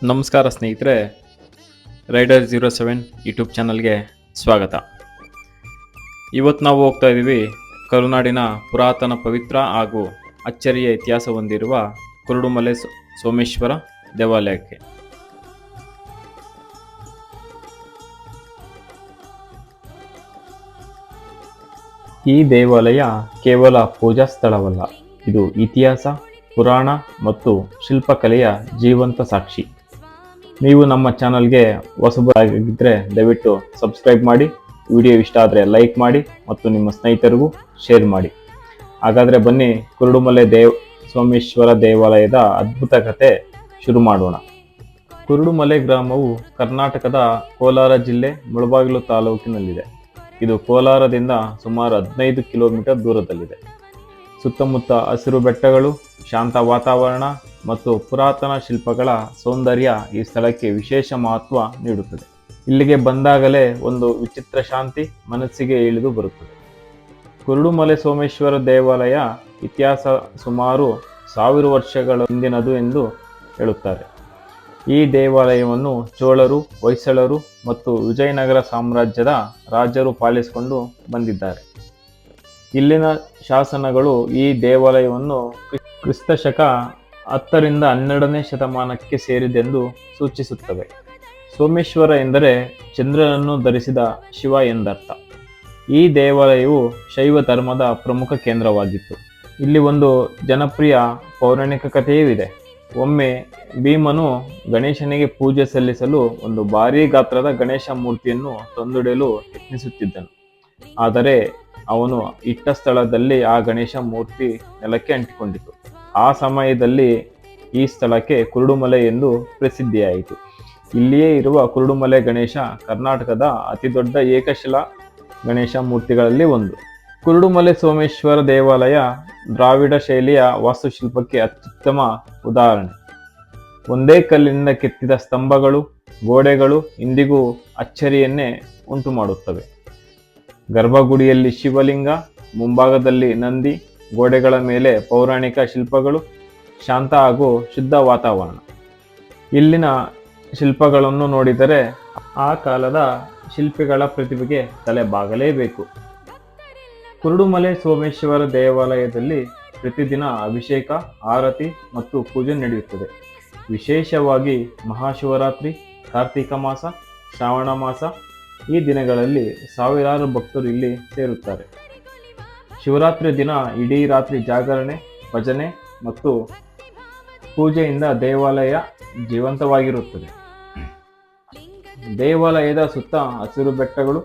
ನಮಸ್ಕಾರ ಸ್ನೇಹಿತರೆ, ರೈಡರ್07 ಯೂಟ್ಯೂಬ್ ಚಾನಲ್ಗೆ ಸ್ವಾಗತ. ಇವತ್ತು ನಾವು ಹೋಗ್ತಾ ಇದ್ದೀವಿ ಕರುನಾಡಿನ ಪುರಾತನ ಪವಿತ್ರ ಹಾಗೂ ಅಚ್ಚರಿಯ ಇತಿಹಾಸ ಹೊಂದಿರುವ ಕುರುಡುಮಲೆ ಸೋಮೇಶ್ವರ ದೇವಾಲಯಕ್ಕೆ. ಈ ದೇವಾಲಯ ಕೇವಲ ಪೂಜಾ ಸ್ಥಳವಲ್ಲ, ಇದು ಇತಿಹಾಸ, ಪುರಾಣ ಮತ್ತು ಶಿಲ್ಪಕಲೆಯ ಜೀವಂತ ಸಾಕ್ಷಿ. ನೀವು ನಮ್ಮ ಚಾನಲ್ಗೆ ಹೊಸಬರಾಗಿದ್ದರೆ ದಯವಿಟ್ಟು ಸಬ್ಸ್ಕ್ರೈಬ್ ಮಾಡಿ, ವಿಡಿಯೋ ಇಷ್ಟ ಆದರೆ ಲೈಕ್ ಮಾಡಿ ಮತ್ತು ನಿಮ್ಮ ಸ್ನೇಹಿತರಿಗೂ ಶೇರ್ ಮಾಡಿ. ಹಾಗಾದರೆ ಬನ್ನಿ ಕುರುಡುಮಲೆ ಸೋಮೇಶ್ವರ ದೇವಾಲಯದ ಅದ್ಭುತ ಕಥೆ ಶುರು ಮಾಡೋಣ. ಕುರುಡುಮಲೆ ಗ್ರಾಮವು ಕರ್ನಾಟಕದ ಕೋಲಾರ ಜಿಲ್ಲೆ ಮುಳಬಾಗಿಲು ತಾಲೂಕಿನಲ್ಲಿದೆ. ಇದು ಕೋಲಾರದಿಂದ ಸುಮಾರು 15 ಕಿಲೋಮೀಟರ್ ದೂರದಲ್ಲಿದೆ. ಸುತ್ತಮುತ್ತ ಹಸಿರು ಬೆಟ್ಟಗಳು, ಶಾಂತ ವಾತಾವರಣ ಮತ್ತು ಪುರಾತನ ಶಿಲ್ಪಗಳ ಸೌಂದರ್ಯ ಈ ಸ್ಥಳಕ್ಕೆ ವಿಶೇಷ ಮಹತ್ವ ನೀಡುತ್ತದೆ. ಇಲ್ಲಿಗೆ ಬಂದಾಗಲೇ ಒಂದು ವಿಚಿತ್ರ ಶಾಂತಿ ಮನಸ್ಸಿಗೆ ಇಳಿದು ಬರುತ್ತದೆ. ಕುರುಡುಮಲೆ ಸೋಮೇಶ್ವರ ದೇವಾಲಯ ಇತಿಹಾಸ ಸುಮಾರು 1000 ವರ್ಷಗಳ ಹಿಂದಿನದು ಎಂದು ಹೇಳುತ್ತಾರೆ. ಈ ದೇವಾಲಯವನ್ನು ಚೋಳರು, ಹೊಯ್ಸಳರು ಮತ್ತು ವಿಜಯನಗರ ಸಾಮ್ರಾಜ್ಯದ ರಾಜರು ಪಾಲಿಸಿಕೊಂಡು ಬಂದಿದ್ದಾರೆ. ಇಲ್ಲಿನ ಶಾಸನಗಳು ಈ ದೇವಾಲಯವನ್ನು ಕ್ರಿಸ್ತಶಕ 10ರಿಂದ 12ನೇ ಶತಮಾನಕ್ಕೆ ಸೇರಿದೆಂದು ಸೂಚಿಸುತ್ತವೆ. ಸೋಮೇಶ್ವರ ಎಂದರೆ ಚಂದ್ರನನ್ನು ಧರಿಸಿದ ಶಿವ ಎಂದರ್ಥ. ಈ ದೇವಾಲಯವು ಶೈವ ಧರ್ಮದ ಪ್ರಮುಖ ಕೇಂದ್ರವಾಗಿತ್ತು. ಇಲ್ಲಿ ಒಂದು ಜನಪ್ರಿಯ ಪೌರಾಣಿಕ ಕಥೆಯೂ ಇದೆ. ಒಮ್ಮೆ ಭೀಮನು ಗಣೇಶನಿಗೆ ಪೂಜೆ ಸಲ್ಲಿಸಲು ಒಂದು ಭಾರೀ ಗಾತ್ರದ ಗಣೇಶ ಮೂರ್ತಿಯನ್ನು ತಂದೊಡೆಯಲು ಯತ್ನಿಸುತ್ತಿದ್ದನು. ಆದರೆ ಅವನು ಇಟ್ಟ ಸ್ಥಳದಲ್ಲಿ ಆ ಗಣೇಶ ಮೂರ್ತಿ ನೆಲಕ್ಕೆ ಅಂಟಿಕೊಂಡಿತು. ಆ ಸಮಯದಲ್ಲಿ ಈ ಸ್ಥಳಕ್ಕೆ ಕುರುಡುಮಲೆ ಎಂದು ಪ್ರಸಿದ್ಧಿಯಾಯಿತು. ಇಲ್ಲಿಯೇ ಇರುವ ಕುರುಡುಮಲೆ ಗಣೇಶ ಕರ್ನಾಟಕದ ಅತಿದೊಡ್ಡ ಏಕಶಿಲಾ ಗಣೇಶ ಮೂರ್ತಿಗಳಲ್ಲಿ ಒಂದು. ಕುರುಡುಮಲೆ ಸೋಮೇಶ್ವರ ದೇವಾಲಯ ದ್ರಾವಿಡ ಶೈಲಿಯ ವಾಸ್ತುಶಿಲ್ಪಕ್ಕೆ ಅತ್ಯುತ್ತಮ ಉದಾಹರಣೆ. ಒಂದೇ ಕಲ್ಲಿನಿಂದ ಕೆತ್ತಿದ ಸ್ತಂಭಗಳು, ಗೋಡೆಗಳು ಇಂದಿಗೂ ಅಚ್ಚರಿಯನ್ನೇ ಉಂಟು ಮಾಡುತ್ತವೆ. ಗರ್ಭಗುಡಿಯಲ್ಲಿ ಶಿವಲಿಂಗ, ಮುಂಭಾಗದಲ್ಲಿ ನಂದಿ, ಗೋಡೆಗಳ ಮೇಲೆ ಪೌರಾಣಿಕ ಶಿಲ್ಪಗಳು, ಶಾಂತ ಹಾಗೂ ಶುದ್ಧ ವಾತಾವರಣ. ಇಲ್ಲಿನ ಶಿಲ್ಪಗಳನ್ನು ನೋಡಿದರೆ ಆ ಕಾಲದ ಶಿಲ್ಪಿಗಳ ಪ್ರತಿಭೆಗೆ ತಲೆ ಬಾಗಲೇಬೇಕು. ಕುರುಡುಮಲೆ ಸೋಮೇಶ್ವರ ದೇವಾಲಯದಲ್ಲಿ ಪ್ರತಿದಿನ ಅಭಿಷೇಕ, ಆರತಿ ಮತ್ತು ಪೂಜೆ ನಡೆಯುತ್ತದೆ. ವಿಶೇಷವಾಗಿ ಮಹಾಶಿವರಾತ್ರಿ, ಕಾರ್ತಿಕ ಮಾಸ, ಶ್ರಾವಣ ಮಾಸ ಈ ದಿನಗಳಲ್ಲಿ ಸಾವಿರಾರು ಭಕ್ತರು ಇಲ್ಲಿ ಸೇರುತ್ತಾರೆ. ಶಿವರಾತ್ರಿ ದಿನ ಇಡೀ ರಾತ್ರಿ ಜಾಗರಣೆ, ಭಜನೆ ಮತ್ತು ಪೂಜೆಯಿಂದ ದೇವಾಲಯ ಜೀವಂತವಾಗಿರುತ್ತದೆ. ದೇವಾಲಯದ ಸುತ್ತ ಹಸಿರು ಬೆಟ್ಟಗಳು,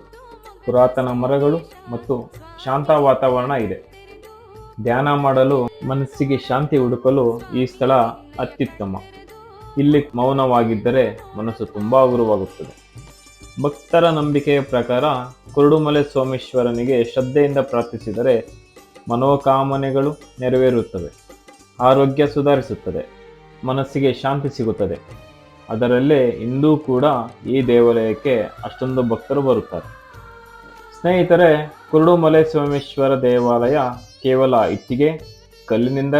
ಪುರಾತನ ಮರಗಳು ಮತ್ತು ಶಾಂತ ವಾತಾವರಣ ಇದೆ. ಧ್ಯಾನ ಮಾಡಲು, ಮನಸ್ಸಿಗೆ ಶಾಂತಿ ಹುಡುಕಲು ಈ ಸ್ಥಳ ಅತ್ಯುತ್ತಮ. ಇಲ್ಲಿ ಮೌನವಾಗಿದ್ದರೆ ಮನಸ್ಸು ತುಂಬಾ ಹಗುರವಾಗುತ್ತದೆ. ಭಕ್ತರ ನಂಬಿಕೆಯ ಪ್ರಕಾರ ಕುರುಡುಮಲೆ ಸೋಮೇಶ್ವರನಿಗೆ ಶ್ರದ್ಧೆಯಿಂದ ಪ್ರಾರ್ಥಿಸಿದರೆ ಮನೋಕಾಮನೆಗಳು ನೆರವೇರುತ್ತವೆ, ಆರೋಗ್ಯ ಸುಧಾರಿಸುತ್ತದೆ, ಮನಸ್ಸಿಗೆ ಶಾಂತಿ ಸಿಗುತ್ತದೆ. ಅದರಲ್ಲೇ ಇಂದೂ ಕೂಡ ಈ ದೇವಾಲಯಕ್ಕೆ ಅಷ್ಟೊಂದು ಭಕ್ತರು ಬರುತ್ತಾರೆ. ಸ್ನೇಹಿತರೆ, ಕುರುಡುಮಲೆ ಸೋಮೇಶ್ವರ ದೇವಾಲಯ ಕೇವಲ ಇಟ್ಟಿಗೆ, ಕಲ್ಲಿನಿಂದ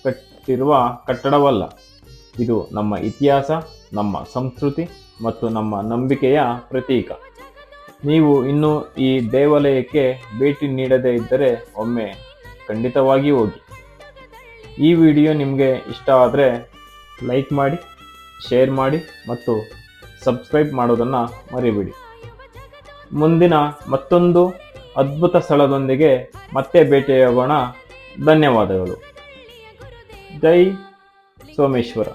ಕಟ್ಟಿರುವ ಕಟ್ಟಡವಲ್ಲ. ಇದು ನಮ್ಮ ಇತಿಹಾಸ, ನಮ್ಮ ಸಂಸ್ಕೃತಿ ಮತ್ತು ನಮ್ಮ ನಂಬಿಕೆಯ ಪ್ರತೀಕ. ನೀವು ಇನ್ನೂ ಈ ದೇವಾಲಯಕ್ಕೆ ಭೇಟಿ ನೀಡದೇ ಇದ್ದರೆ ಒಮ್ಮೆ ಖಂಡಿತವಾಗಿ ಹೋಗಿ. ಈ ವಿಡಿಯೋ ನಿಮಗೆ ಇಷ್ಟ ಆದರೆ ಲೈಕ್ ಮಾಡಿ, ಶೇರ್ ಮಾಡಿ ಮತ್ತು ಸಬ್ಸ್ಕ್ರೈಬ್ ಮಾಡೋದನ್ನು ಮರಿಬೇಡಿ. ಮುಂದಿನ ಮತ್ತೊಂದು ಅದ್ಭುತ ಸ್ಥಳದೊಂದಿಗೆ ಮತ್ತೆ ಭೇಟಿಯಾಗೋಣ. ಧನ್ಯವಾದಗಳು. ಜೈ ಸೋಮೇಶ್ವರ.